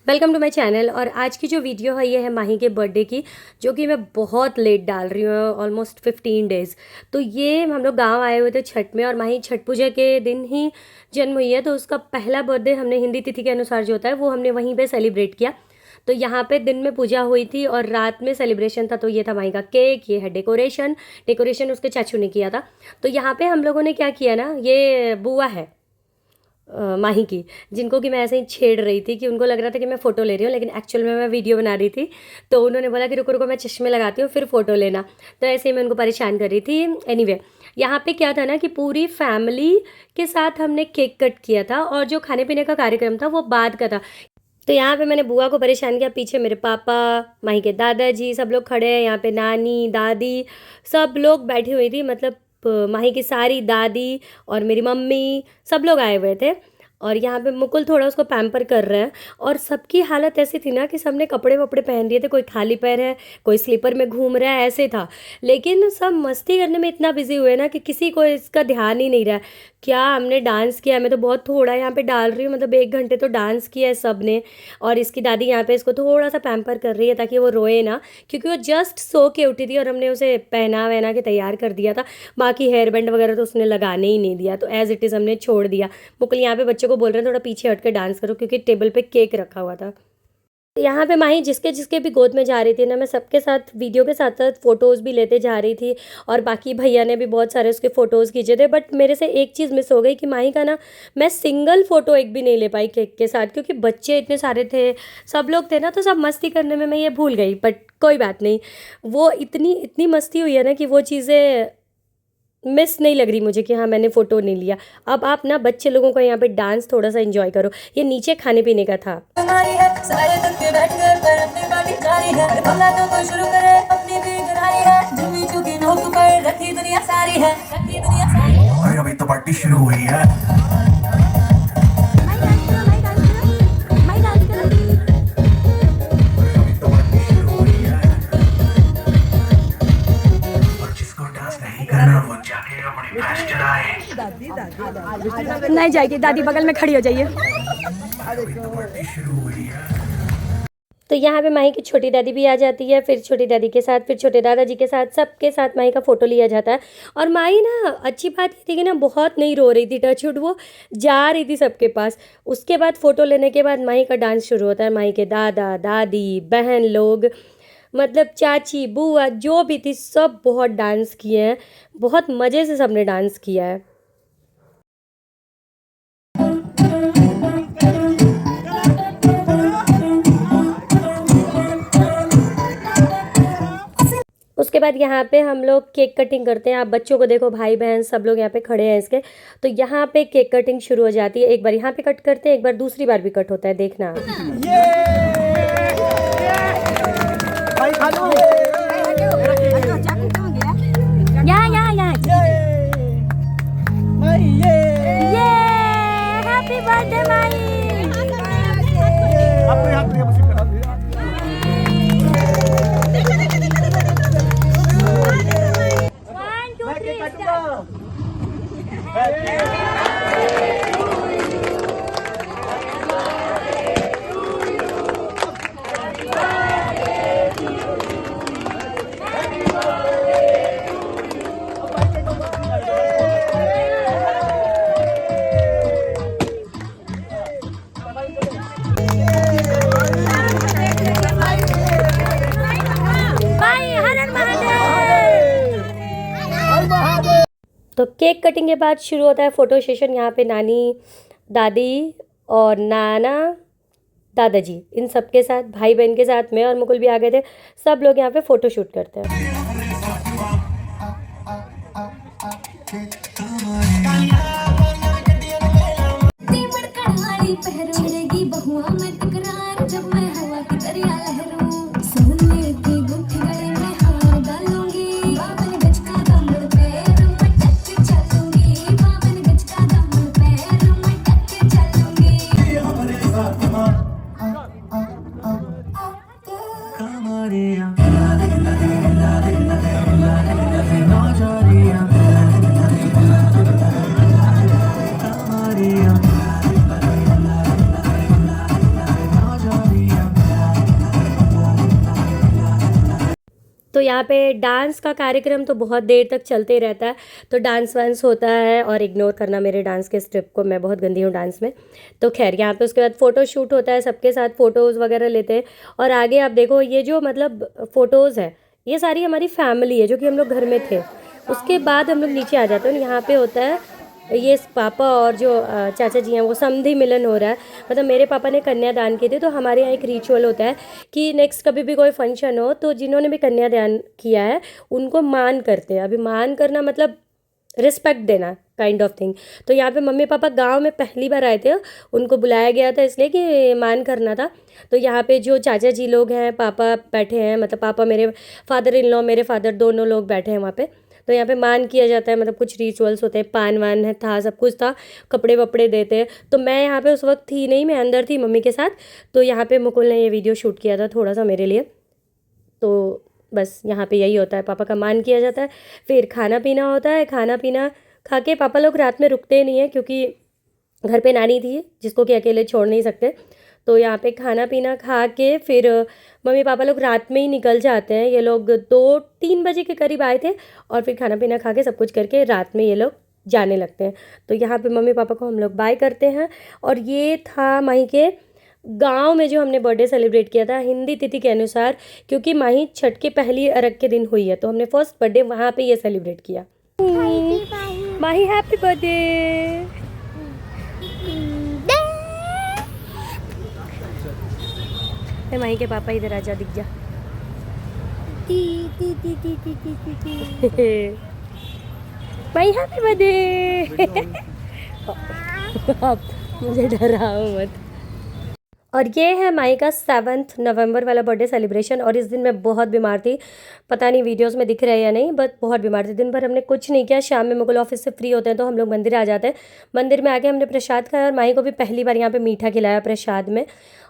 Welcome to my channel. और आज की जो वीडियो है ये है माही के बर्थडे की, जो कि मैं बहुत लेट डाल रही हूँ, ऑलमोस्ट 15 डेज़। तो ये हम लोग गांव आए हुए थे छठ में, और माही छठ पूजा के दिन ही जन्म हुई है, तो उसका पहला बर्थडे हमने हिंदी तिथि के अनुसार जो होता है वो हमने वहीं पे सेलिब्रेट किया। तो यहाँ पे दिन में पूजा हुई थी और रात में सेलिब्रेशन था। तो ये था माही का केक, ये है डेकोरेशन। डेकोरेशन उसके चाचू ने किया था। तो यहाँ पे हम लोगों ने क्या किया ना, ये बुआ है माही की, जिनको कि मैं ऐसे ही छेड़ रही थी कि उनको लग रहा था कि मैं फ़ोटो ले रही हूँ, लेकिन एक्चुअल में मैं वीडियो बना रही थी। तो उन्होंने बोला कि रुको रुको मैं चश्मे लगाती हूँ फिर फ़ोटो लेना। तो ऐसे ही मैं उनको परेशान कर रही थी। एनीवे, यहाँ पे क्या था ना कि पूरी फैमिली के साथ हमने केक कट किया था, और जो खाने पीने का कार्यक्रम था वो बाद का था। तो यहाँ पे मैंने बुआ को परेशान किया, पीछे मेरे पापा, माही के दादाजी सब लोग खड़े हैं, यहाँ पे नानी दादी सब लोग बैठी हुई थी। मतलब माही की सारी दादी और मेरी मम्मी सब लोग आए हुए थे। और यहाँ पे मुकुल थोड़ा उसको पैम्पर कर रहे हैं, और सबकी हालत ऐसी थी ना कि सबने कपड़े वपड़े पहन लिए थे, कोई खाली पैर है, कोई स्लीपर में घूम रहा है, ऐसे था। लेकिन सब मस्ती करने में इतना बिजी हुए ना कि किसी को इसका ध्यान ही नहीं रहा। क्या हमने डांस किया, मैं तो बहुत थोड़ा यहाँ पे डाल रही हूँ, मतलब 1 घंटे तो डांस किया है सब ने। और इसकी दादी यहाँ पे इसको थोड़ा सा पैम्पर कर रही है ताकि वो रोए ना, क्योंकि वो जस्ट सो के उठी थी और हमने उसे पहना वहना के तैयार कर दिया था। बाकी हेयर बैंड वगैरह तो उसने लगाने ही नहीं दिया, तो एज इट इज़ हमने छोड़ दिया। मुकुल यहाँ पे बच्चों को बोल रहे हैं थोड़ा पीछे हट के डांस करो, क्योंकि टेबल पे केक रखा हुआ था। यहाँ पे माही जिसके जिसके भी गोद में जा रही थी ना, मैं सबके साथ वीडियो के साथ साथ फ़ोटोज़ भी लेते जा रही थी। और बाकी भैया ने भी बहुत सारे उसके फ़ोटोज़ खींचे थे, बट मेरे से एक चीज़ मिस हो गई कि माही का ना, मैं सिंगल फ़ोटो एक भी नहीं ले पाई केक के साथ, क्योंकि बच्चे इतने सारे थे, सब लोग थे ना, तो सब मस्ती करने में मैं ये भूल गई। बट कोई बात नहीं, वो इतनी इतनी मस्ती हुई है ना कि वो चीज़ें मिस नहीं लग रही मुझे कि हाँ मैंने फ़ोटो नहीं लिया। अब आप ना बच्चे लोगों को यहाँ पे डांस थोड़ा सा एंजॉय करो। ये नीचे खाने पीने का था। अभी तो पार्टी शुरू हुई है। नहीं जाएगी दादी, बगल में खड़ी हो जाइए। तो यहाँ पे माही की छोटी दादी भी आ जाती है, फिर छोटी दादी के साथ, फिर छोटे दादाजी के साथ, सबके साथ माही का फ़ोटो लिया जाता है। और माही ना, अच्छी बात ये थी कि ना, बहुत नहीं रो रही थी, टचवुड, वो जा रही थी सबके पास। उसके बाद फ़ोटो लेने के बाद माही का डांस शुरू होता है। माही के दादा दादी बहन लोग, मतलब चाची बुआ जो भी थी, सब बहुत डांस किए हैं, बहुत मज़े से सबने डांस किया है। उसके बाद यहाँ पे हम लोग केक कटिंग करते हैं। आप बच्चों को देखो, भाई बहन सब लोग यहाँ पे खड़े हैं इसके। तो यहाँ पे केक कटिंग शुरू हो जाती है। एक बार यहाँ पे कट करते हैं, एक बार दूसरी बार भी कट होता है, देखना। हैप्पी बर्थडे माही। तो केक कटिंग के बाद शुरू होता है फ़ोटो सेशन। यहाँ पे नानी दादी और नाना दादाजी, इन सब के साथ, भाई बहन के साथ में और मुकुल भी आ गए थे, सब लोग यहाँ पे फ़ोटो शूट करते हैं। यहाँ पे डांस का कार्यक्रम तो बहुत देर तक चलते रहता है, तो डांस वांस होता है। और इग्नोर करना मेरे डांस के स्टेप को, मैं बहुत गंदी हूँ डांस में। तो खैर यहाँ पे उसके बाद फ़ोटो शूट होता है, सबके साथ फ़ोटोज़ वगैरह लेते हैं। और आगे आप देखो, ये जो मतलब फ़ोटोज़ है, ये सारी हमारी फैमिली है जो कि हम लोग घर में थे। उसके बाद हम लोग नीचे आ जाते हैं और यहाँ पे होता है ये पापा और जो चाचा जी हैं वो समधि मिलन हो रहा है। मतलब मेरे पापा ने कन्यादान की थी, तो हमारे यहाँ एक रिचुअल होता है कि नेक्स्ट कभी भी कोई फंक्शन हो तो जिन्होंने भी कन्यादान किया है उनको मान करते हैं। अभी मान करना मतलब रिस्पेक्ट देना काइंड ऑफ थिंग। तो यहाँ पे मम्मी पापा गांव में पहली बार आए थे, उनको बुलाया गया था इसलिए कि मान करना था। तो यहाँ पे जो चाचा जी लोग हैं, पापा बैठे हैं, मतलब पापा मेरे फादर इन लॉ, मेरे फादर, दोनों लोग बैठे हैं वहाँ पे। तो यहाँ पे मान किया जाता है, मतलब कुछ रिचुअल्स होते हैं, पान वान है था, सब कुछ था, कपड़े वपड़े देते हैं। तो मैं यहाँ पे उस वक्त थी नहीं, मैं अंदर थी मम्मी के साथ। तो यहाँ पे मुकुल ने ये वीडियो शूट किया था थोड़ा सा मेरे लिए। तो बस यहाँ पे यही होता है, पापा का मान किया जाता है, फिर खाना पीना होता है। खाना पीना खा के पापा लोग रात में रुकते नहीं हैं, क्योंकि घर पे नानी थी जिसको कि अकेले छोड़ नहीं सकते। तो यहाँ पे खाना पीना खा के फिर मम्मी पापा लोग रात में ही निकल जाते हैं। ये लोग 2-3 बजे के करीब आए थे, और फिर खाना पीना खा के सब कुछ करके रात में ये लोग जाने लगते हैं। तो यहाँ पे मम्मी पापा को हम लोग बाय करते हैं। और ये था माही के गांव में जो हमने बर्थडे सेलिब्रेट किया था हिंदी तिथि के अनुसार, क्योंकि माही छठ के पहली अरग के दिन हुई है, तो हमने फर्स्ट बर्थडे वहाँ पे ये सेलिब्रेट किया। माही हैप्पी बर्थडे। माही के पापा इधर आजा, दिख जा। माही हैप्पी बर्थडे। मुझे डराओ मत। और ये है माई का 7 नवंबर वाला बर्थडे सेलिब्रेशन। और इस दिन मैं बहुत बीमार थी, पता नहीं वीडियोस में दिख रहा है या नहीं, बट बहुत बीमार थी। दिन भर हमने कुछ नहीं किया। शाम में मुगल ऑफिस से फ्री होते हैं तो हम लोग मंदिर आ जाते हैं। मंदिर में आके हमने प्रसाद खाया, और माई को भी पहली बार यहाँ पे मीठा खिलाया प्रसाद में।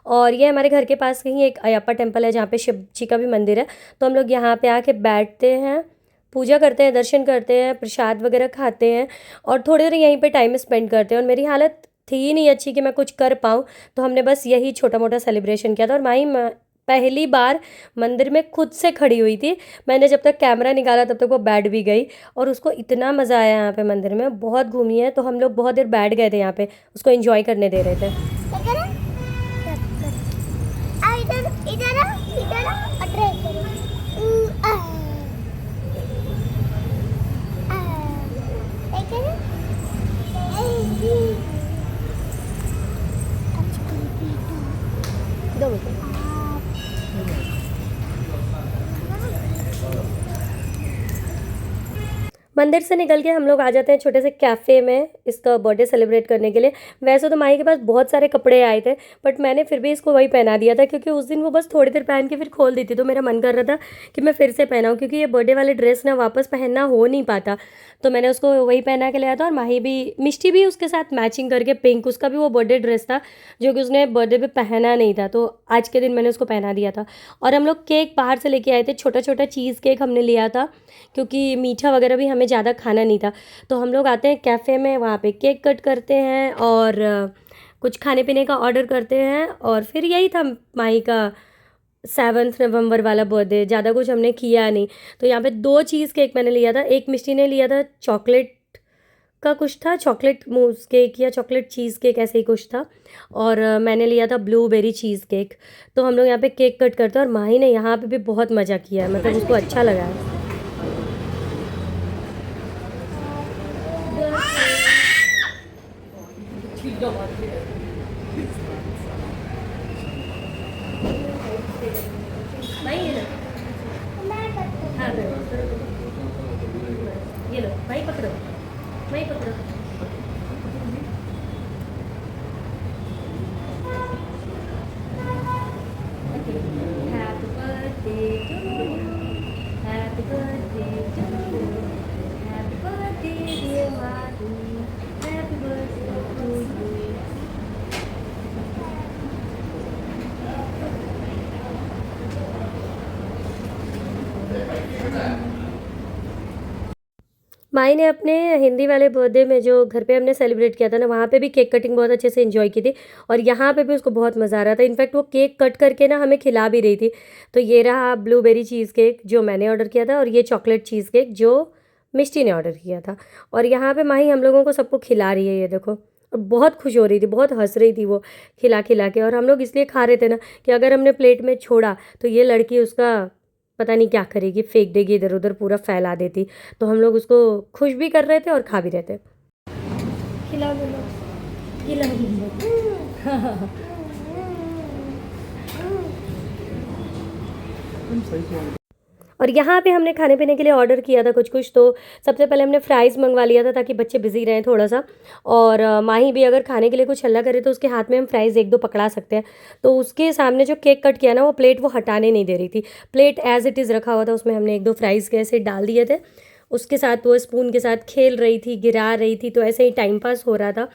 और ये हमारे घर के पास कहीं एक अयप्पा टेम्पल है जहाँ पे शिव जी का भी मंदिर है। तो हम लोग यहाँ पे आके बैठते हैं, पूजा करते हैं, दर्शन करते हैं, प्रसाद वगैरह खाते हैं, और थोड़ी देर यहीं पे टाइम स्पेंड करते हैं। और मेरी हालत थी ही नहीं अच्छी कि मैं कुछ कर पाऊँ, तो हमने बस यही छोटा मोटा सेलिब्रेशन किया था। और माही पहली बार मंदिर में खुद से खड़ी हुई थी। मैंने जब तक कैमरा निकाला तब तक वो बैठ भी गई, और उसको इतना मज़ा आया यहाँ पे मंदिर में, बहुत घूमी है। तो हम लोग बहुत देर बैठ गए थे यहाँ पे, उसको एंजॉय करने दे रहे थे। मंदिर से निकल के हम लोग आ जाते हैं छोटे से कैफ़े में इसका बर्थडे सेलिब्रेट करने के लिए। वैसे तो माही के पास बहुत सारे कपड़े आए थे, बट मैंने फिर भी इसको वही पहना दिया था, क्योंकि उस दिन वो बस थोड़ी देर पहन के फिर खोल दी थी। तो मेरा मन कर रहा था कि मैं फिर से पहनाऊँ, क्योंकि ये बर्थडे वाले ड्रेस ना वापस पहनना हो नहीं पाता। तो मैंने उसको वही पहना के लाया था। और माही भी, मिष्टी भी उसके साथ मैचिंग करके पिंक, उसका भी वो बर्थडे ड्रेस था जो कि उसने बर्थडे पे पहना नहीं था, तो आज के दिन मैंने उसको पहना दिया था। और हम लोग केक बाहर से लेके आए थे, छोटा छोटा चीज़ केक हमने लिया था, क्योंकि मीठा वगैरह भी हमें ज़्यादा खाना नहीं था। तो हम लोग आते हैं कैफ़े में, वहाँ पे केक कट करते हैं और कुछ खाने पीने का ऑर्डर करते हैं। और फिर यही था माही का 7 नवंबर वाला बर्थडे, ज़्यादा कुछ हमने किया नहीं। तो यहाँ पे 2 चीज़ केक मैंने लिया था। एक मिष्टी ने लिया था चॉकलेट का कुछ था, चॉकलेट मूस केक या चॉकलेट चीज़ केक ऐसे ही कुछ था, और मैंने लिया था ब्लूबेरी चीज़ केक। तो हम लोग यहाँ पे केक कट करते हैं, और माही ने यहाँ पे भी बहुत मज़ा किया है, मतलब उसको अच्छा लगा है। ये लो भाई, पकड़ो भाई, पकड़ो। Happy birthday to you, happy birthday to you, happy birthday dear Mahi, happy birthday to you. Mahi ने अपने हिंदी वाले बर्थडे में जो घर पे हमने सेलिब्रेट किया था ना, वहाँ पे भी केक कटिंग बहुत अच्छे से एंजॉय की थी और यहाँ पे भी उसको बहुत मज़ा आ रहा था। इनफैक्ट वो केक कट करके ना हमें खिला भी रही थी। तो ये रहा ब्लूबेरी चीज़ केक जो मैंने ऑर्डर किया था और ये चॉकलेट चीज़ केक जो मिष्टी ने ऑर्डर किया था। और यहाँ पे माही हम लोगों को सबको खिला रही है, ये देखो। और बहुत खुश हो रही थी, बहुत हंस रही थी वो खिला खिला के। और हम लोग इसलिए खा रहे थे ना कि अगर हमने प्लेट में छोड़ा तो ये लड़की उसका पता नहीं क्या करेगी, फेंक देगी इधर उधर, पूरा फैला देती। तो हम लोग उसको खुश भी कर रहे थे और खा भी रहे थे। खिला दो, खिला दो। और यहाँ पे हमने खाने पीने के लिए ऑर्डर किया था कुछ कुछ। तो सबसे पहले हमने फ्राइज़ मंगवा लिया था ताकि बच्चे बिजी रहें थोड़ा सा। और माही भी अगर खाने के लिए कुछ हल्ला करे तो उसके हाथ में हम फ्राइज़ एक दो पकड़ा सकते हैं। तो उसके सामने जो केक कट किया ना, वो प्लेट वो हटाने नहीं दे रही थी। प्लेट एज़ इट इज़ रखा हुआ था, उसमें हमने एक दो फ्राइज़ के ऐसे डाल दिए थे। उसके साथ वो स्पून के साथ खेल रही थी, गिरा रही थी, तो ऐसे ही टाइम पास हो रहा था।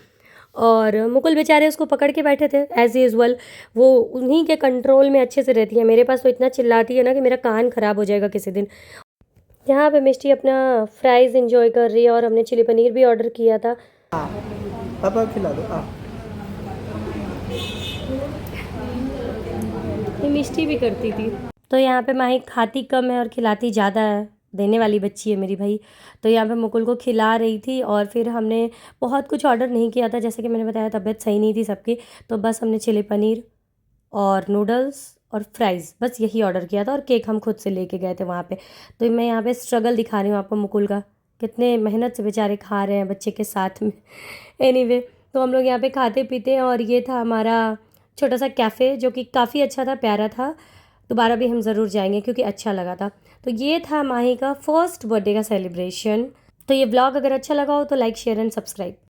और मुकुल बेचारे उसको पकड़ के बैठे थे एज़ यूज़ुअल। वो उन्हीं के कंट्रोल में अच्छे से रहती है। मेरे पास तो इतना चिल्लाती है ना कि मेरा कान ख़राब हो जाएगा किसी दिन। यहाँ पे मिष्टी अपना फ्राइज़ एंजॉय कर रही है और हमने चिली पनीर भी ऑर्डर किया था। पापा खिला दो। ये मिष्टी भी करती थी। तो यहाँ पे माही खाती कम है और खिलाती ज़्यादा है, देने वाली बच्ची है मेरी भाई। तो यहाँ पे मुकुल को खिला रही थी और फिर हमने बहुत कुछ ऑर्डर नहीं किया था, जैसे कि मैंने बताया तबीयत सही नहीं थी सबकी। तो बस हमने चिली पनीर और नूडल्स और फ्राइज़, बस यही ऑर्डर किया था और केक हम खुद से लेके गए थे वहाँ पे। तो मैं यहाँ पे स्ट्रगल दिखा रही हूँ आपको मुकुल का, कितने मेहनत से बेचारे खा रहे हैं बच्चे के साथ में। एनीवे, तो हम लोग यहाँ पे खाते पीते हैं और ये था हमारा छोटा सा कैफ़े जो कि काफ़ी अच्छा था, प्यारा था। दोबारा भी हम ज़रूर जाएंगे क्योंकि अच्छा लगा था। तो ये था माही का फर्स्ट बर्थडे का सेलिब्रेशन। तो ये व्लॉग अगर अच्छा लगा हो तो लाइक शेयर एंड सब्सक्राइब।